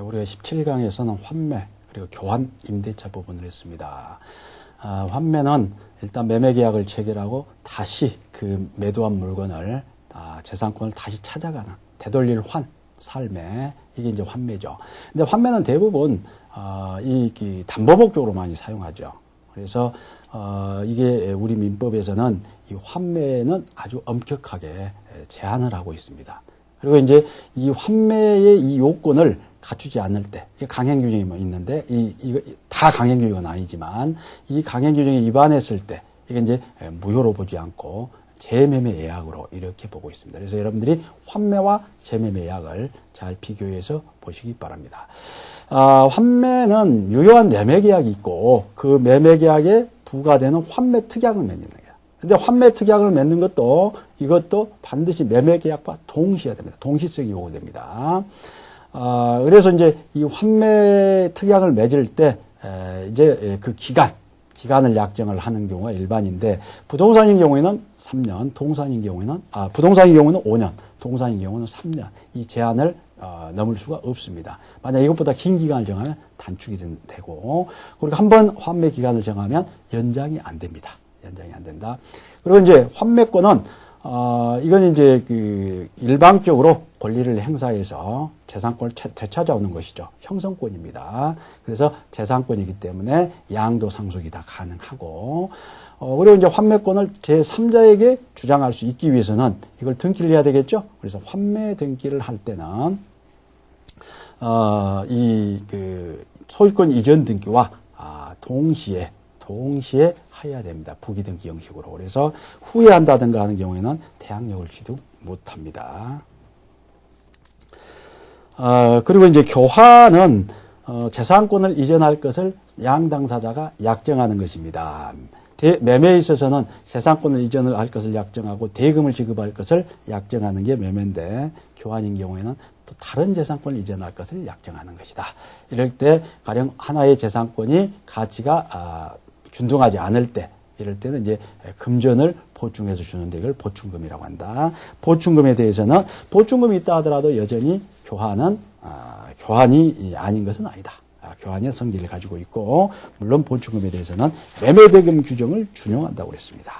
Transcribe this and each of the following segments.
우리가 17강에서는 환매 그리고 교환 임대차 부분을 했습니다. 환매는 일단 매매계약을 체결하고 다시 그 매도한 물건을 재산권을 다시 찾아가는 되돌릴 삶에 이게 이제 환매죠. 근데 환매는 대부분 이 담보목적으로 많이 사용하죠. 그래서 이게 우리 민법에서는 이 환매는 아주 엄격하게 제한을 하고 있습니다. 그리고 이제 이 환매의 이 요건을 갖추지 않을 때, 강행규정이 뭐 있는데, 이거 다 강행규정은 아니지만, 이 강행규정에 위반했을 때, 이게 이제 무효로 보지 않고, 재매매 예약으로 이렇게 보고 있습니다. 그래서 여러분들이 환매와 재매매 예약을 잘 비교해서 보시기 바랍니다. 환매는 유효한 매매계약이 있고, 그 매매계약에 부과되는 환매 특약을 맺는 거예요. 근데 환매 특약을 맺는 이것도 반드시 매매계약과 동시해야 됩니다. 동시성이 요구됩니다. 그래서 이제 이 환매 특약을 맺을 때, 이제 그 기간을 약정을 하는 경우가 일반인데, 부동산인 경우에는 3년, 부동산인 경우는 5년, 동산인 경우는 3년. 이 제한을 넘을 수가 없습니다. 만약 이것보다 긴 기간을 정하면 단축이 되고, 그리고 한번 환매 기간을 정하면 연장이 안 됩니다. 연장이 안 된다. 그리고 이제 환매권은 이건 이제 그 일방적으로 권리를 행사해서 재산권을 되찾아오는 것이죠. 형성권입니다. 그래서 재산권이기 때문에 양도 상속이 다 가능하고, 그리고 이제 환매권을 제3자에게 주장할 수 있기 위해서는 이걸 등기를 해야 되겠죠. 그래서 환매 등기를 할 때는 소유권 이전 등기와 동시에 해야 됩니다. 부기등기 형식으로. 그래서 후에 한다든가 하는 경우에는 대항력을 취득 못합니다. 그리고 이제 교환은 재산권을 이전할 것을 양당사자가 약정하는 것입니다. 매매에 있어서는 재산권을 이전을 할 것을 약정하고 대금을 지급할 것을 약정하는 게 매매인데, 교환인 경우에는 또 다른 재산권을 이전할 것을 약정하는 것이다. 이럴 때 가령 하나의 재산권이 가치가 균등하지 않을 때, 이럴 때는 이제 금전을 보충해서 주는데 이걸 보충금이라고 한다. 보충금에 대해서는 보충금이 있다 하더라도 여전히 교환이 아닌 것은 아니다. 교환의 성질을 가지고 있고, 물론 보충금에 대해서는 매매대금 규정을 준용한다고 그랬습니다.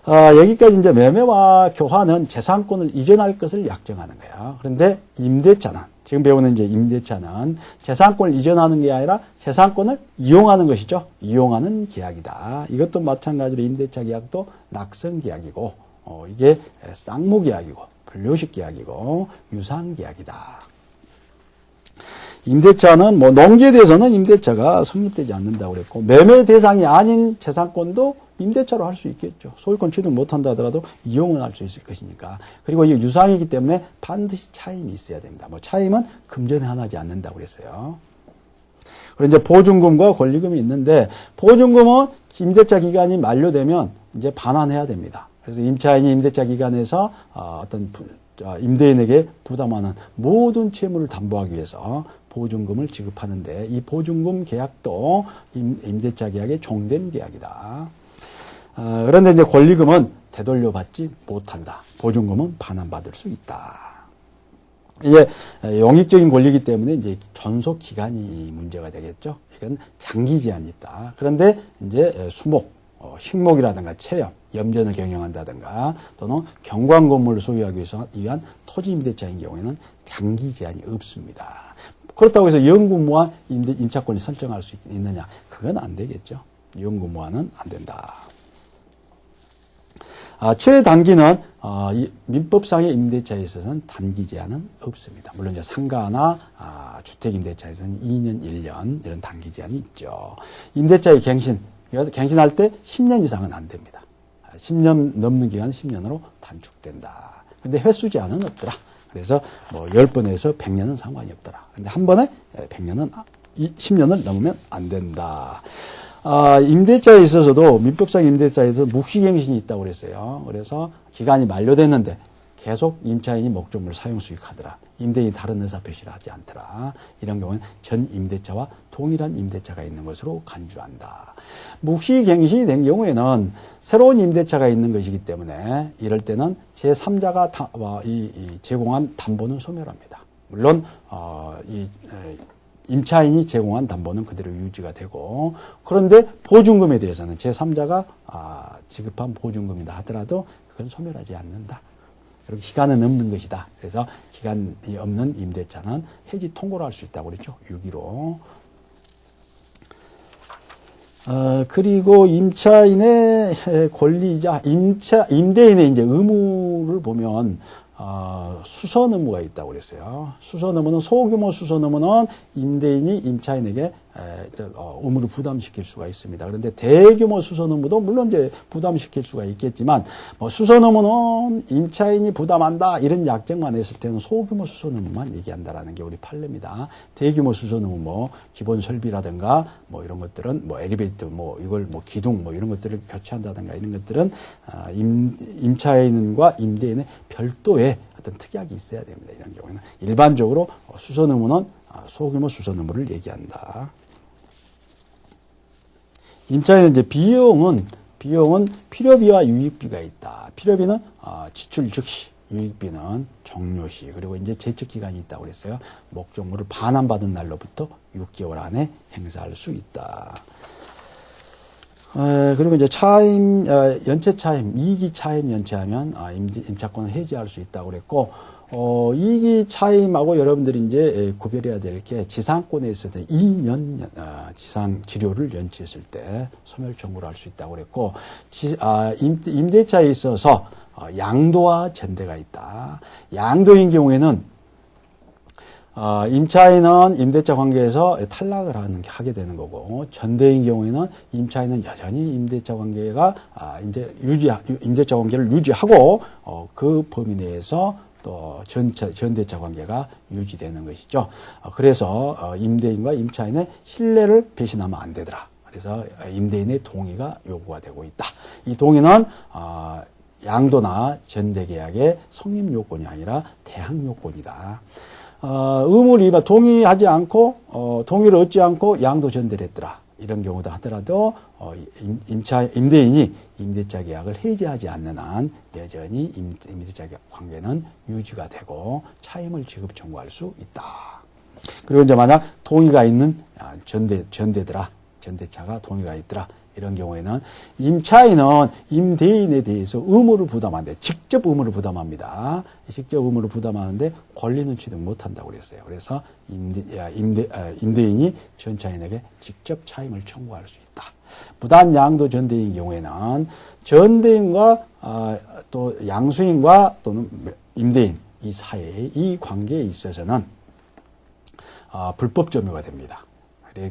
여기까지 이제 매매와 교환은 재산권을 이전할 것을 약정하는 거예요. 그런데 임대차는, 지금 배우는 이제 임대차는 재산권을 이전하는 게 아니라 재산권을 이용하는 것이죠. 이용하는 계약이다. 이것도 마찬가지로 임대차 계약도 낙성 계약이고, 이게 쌍무 계약이고, 분료식 계약이고, 유상 계약이다. 임대차는 농지에 대해서는 임대차가 성립되지 않는다고 그랬고, 매매 대상이 아닌 재산권도 임대차로 할 수 있겠죠. 소유권 취득 못한다 하더라도 이용은 할 수 있을 것이니까. 그리고 이게 유상이기 때문에 반드시 차임이 있어야 됩니다. 차임은 금전에 한하지 않는다고 그랬어요. 그리고 이제 보증금과 권리금이 있는데, 보증금은 임대차 기간이 만료되면 이제 반환해야 됩니다. 그래서 임차인이 임대차 기간에서 어떤 임대인에게 부담하는 모든 채무를 담보하기 위해서 보증금을 지급하는데, 이 보증금 계약도 임대차 계약의 종된 계약이다. 그런데 이제 권리금은 되돌려받지 못한다. 보증금은 반환받을 수 있다. 이제 용익적인 권리이기 때문에 이제 전속 기간이 문제가 되겠죠. 이건 장기 제한이 있다. 그런데 이제 식목이라든가 체험, 염전을 경영한다든가 또는 경관 건물을 소유하기 위한 토지 임대차인 경우에는 장기 제한이 없습니다. 그렇다고 해서 영구무한 임차권을 설정할 수 있느냐? 그건 안 되겠죠. 영구무한은 안 된다. 최단기는 민법상의 임대차에 있어서는 단기 제한은 없습니다. 물론 이제 상가나 주택 임대차에서는 2년, 1년 이런 단기 제한이 있죠. 임대차의 갱신할 때 10년 이상은 안 됩니다. 10년 넘는 기간은 10년으로 단축된다. 근데 횟수 제한은 없더라. 그래서 10번에서 100년은 상관이 없더라. 근데 한 번에 10년을 넘으면 안 된다. 임대차에 있어서도 민법상 임대차에서 묵시갱신이 있다고 그랬어요. 그래서 기간이 만료됐는데 계속 임차인이 목적물 사용 수익하더라. 임대인이 다른 의사 표시를 하지 않더라. 이런 경우는 전 임대차와 동일한 임대차가 있는 것으로 간주한다. 묵시갱신이 된 경우에는 새로운 임대차가 있는 것이기 때문에 이럴 때는 제3자가 제공한 담보는 소멸합니다. 물론 임차인이 제공한 담보는 그대로 유지가 되고, 그런데 보증금에 대해서는 제3자가 지급한 보증금이다 하더라도 그건 소멸하지 않는다. 그리고 기간은 없는 것이다. 그래서 기간이 없는 임대차는 해지 통고를 할 수 있다고 그랬죠. 유기로. 그리고 임차인의 권리이자 임대인의 이제 의무를 보면 수선 의무가 있다고 그랬어요. 수선 의무는 소규모 수선 의무는 임대인이 임차인에게 의무를 부담시킬 수가 있습니다. 그런데 대규모 수선 의무도 물론 이제 부담시킬 수가 있겠지만, 수선 의무는 임차인이 부담한다 이런 약정만 했을 때는 소규모 수선 의무만 얘기한다라는 게 우리 판례입니다. 대규모 수선 의무, 기본 설비라든가 이런 것들은 엘리베이터 이걸 기둥 이런 것들을 교체한다든가 이런 것들은 임차인과 임대인의 별도의 어떤 특약이 있어야 됩니다. 이런 경우에는 일반적으로 수선 의무는 소규모 수선 의무를 얘기한다. 임차인은 이제 비용은 필요비와 유익비가 있다. 필요비는 지출 즉시, 유익비는 종료시, 그리고 이제 제척 기간이 있다고 그랬어요. 목적물을 반환받은 날로부터 6개월 안에 행사할 수 있다. 그리고 이제 연체 차임, 이기 차임 연체하면 임차권을 해지할 수 있다고 그랬고, 이기 차임하고 여러분들이 이제 구별해야 될 게 지상권에 있을 때 2년 지상 지료를 연체했을 때 소멸 청구를 할 수 있다고 그랬고, 임대차에 있어서 양도와 전대가 있다. 양도인 경우에는 임차인은 임대차 관계에서 탈락을 하게 되는 거고, 전대인 경우에는 임차인은 여전히 임대차 관계가 임대차 관계를 유지하고 그 범위 내에서 또 전대차 관계가 유지되는 것이죠. 그래서 임대인과 임차인의 신뢰를 배신하면 안 되더라. 그래서 임대인의 동의가 요구가 되고 있다. 이 동의는 양도나 전대 계약의 성립 요건이 아니라 대항 요건이다. 의무를 위반, 동의를 얻지 않고 양도 전대를 했더라. 이런 경우도 하더라도, 임대인이 임대차 계약을 해지하지 않는 한 여전히 임대차 관계는 유지가 되고 차임을 지급 청구할 수 있다. 그리고 이제 만약 동의가 있는 전대차가 동의가 있더라. 이런 경우에는 임차인은 임대인에 대해서 의무를 부담한대. 직접 의무를 부담합니다. 직접 의무를 부담하는데 권리는 취득 못한다고 그랬어요. 그래서 임대인이 전차인에게 직접 차임을 청구할 수 있다. 무단 양도 전대인 경우에는 전대인과 또 양수인과 또는 임대인 이 사이의 이 관계에 있어서는 불법 점유가 됩니다.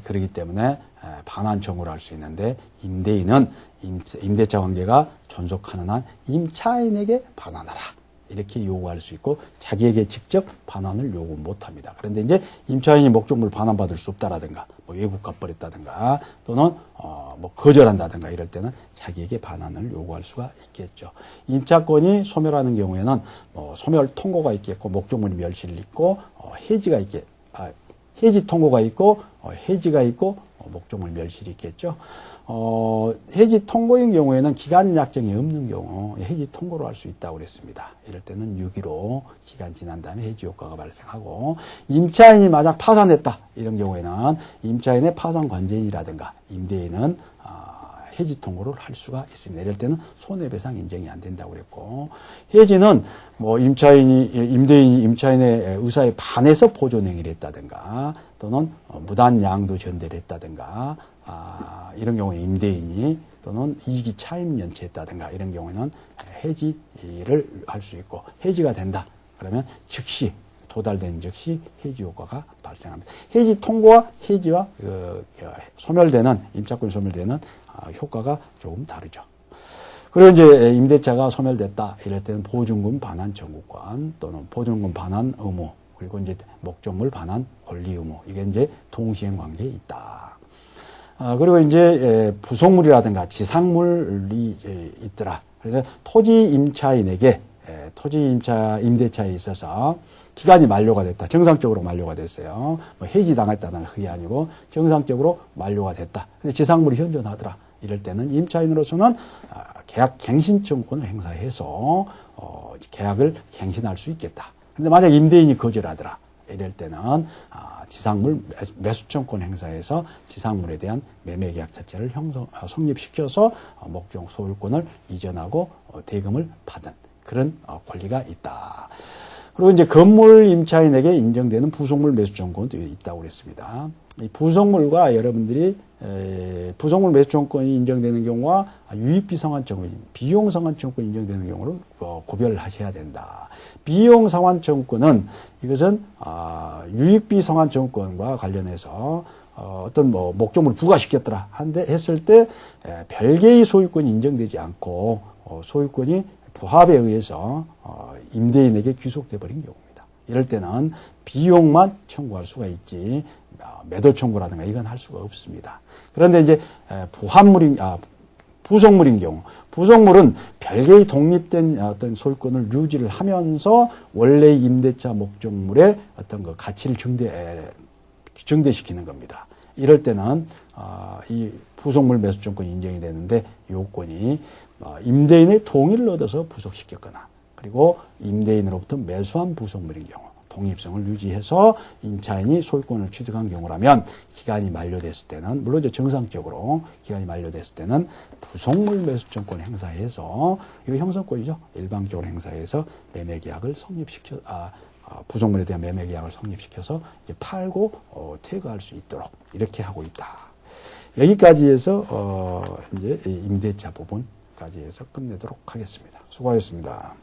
그렇기 때문에 반환 청구를 할 수 있는데, 임대인은 임대차 관계가 존속하는 한 임차인에게 반환하라 이렇게 요구할 수 있고, 자기에게 직접 반환을 요구 못합니다. 그런데 이제 임차인이 목적물 반환받을 수 없다라든가 외국 가버렸다든가 또는 거절한다든가 이럴 때는 자기에게 반환을 요구할 수가 있겠죠. 임차권이 소멸하는 경우에는 소멸 통고가 있겠고, 목적물이 멸실이 있고, 해지 통고가 있고, 해지가 있고, 목적물 멸실이 있겠죠. 해지 통고인 경우에는 기간 약정이 없는 경우 해지 통고로 할 수 있다고 그랬습니다. 이럴 때는 유기로 기간 지난 다음에 해지 효과가 발생하고, 임차인이 만약 파산했다 이런 경우에는 임차인의 파산 관계인이라든가 임대인은 해지 통고를 할 수가 있습니다. 이럴 때는 손해배상 인정이 안 된다고 그랬고, 해지는 임대인이 임차인의 의사에 반해서 보존행위를 했다든가 또는 무단 양도 전대를 했다든가 이런 경우에 임대인이 또는 이기 차임 연체했다든가 이런 경우에는 해지를 할 수 있고, 해지가 된다 그러면 즉시 도달된 즉시 해지 효과가 발생합니다. 해지 통고와 해지와 임차권이 소멸되는 효과가 조금 다르죠. 그리고 이제 임대차가 소멸됐다 이럴 때는 보증금 반환 청구권 또는 보증금 반환 의무, 그리고 이제 목적물 반환 권리 의무, 이게 이제 동시행 관계에 있다. 그리고 이제 부속물이라든가 지상물이 있더라. 그래서 임대차에 있어서 기간이 만료가 됐다. 정상적으로 만료가 됐어요. 해지당했다는 그게 아니고 정상적으로 만료가 됐다. 근데 지상물이 현존하더라. 이럴 때는 임차인으로서는 계약 갱신 청구권을 행사해서 계약을 갱신할 수 있겠다. 근데 만약 임대인이 거절하더라. 이럴 때는 지상물 매수청권 행사에서 지상물에 대한 매매계약 자체를 성립시켜서 목적 소유권을 이전하고 대금을 받은 그런 권리가 있다. 그리고 이제 건물 임차인에게 인정되는 부속물 매수청권도 있다고 그랬습니다. 이 부속물과 여러분들이 부속물 매수청권이 인정되는 경우와 유익비상환청권, 비용상환청권이 인정되는 경우를 구별하셔야 된다. 비용상환청권은 이것은 유익비상환청권과 관련해서 어떤 목적물을 부과시켰더라 했을 때 별개의 소유권이 인정되지 않고 소유권이 부합에 의해서 임대인에게 귀속돼 버린 경우입니다. 이럴 때는 비용만 청구할 수가 있지 매도 청구라든가 이건 할 수가 없습니다. 그런데 이제 부속물인 경우, 부속물은 별개의 독립된 어떤 소유권을 유지를 하면서 원래의 임대차 목적물의 어떤 그 가치를 증대시키는 겁니다. 이럴 때는 이 부속물 매수청권이 인정이 되는데 요건이 임대인의 동의를 얻어서 부속시켰거나 그리고 임대인으로부터 매수한 부속물인 경우 독립성을 유지해서 임차인이 소유권을 취득한 경우라면 기간이 만료됐을 때는 물론 이제 정상적으로 기간이 만료됐을 때는 부속물 매수청권 행사해서 이거 형성권이죠. 일방적으로 행사해서 매매계약을 성립시켜 부속물에 대한 매매계약을 성립시켜서 이제 팔고 퇴거할 수 있도록 이렇게 하고 있다. 여기까지 해서 이제 임대차 부분까지 해서 끝내도록 하겠습니다. 수고하셨습니다.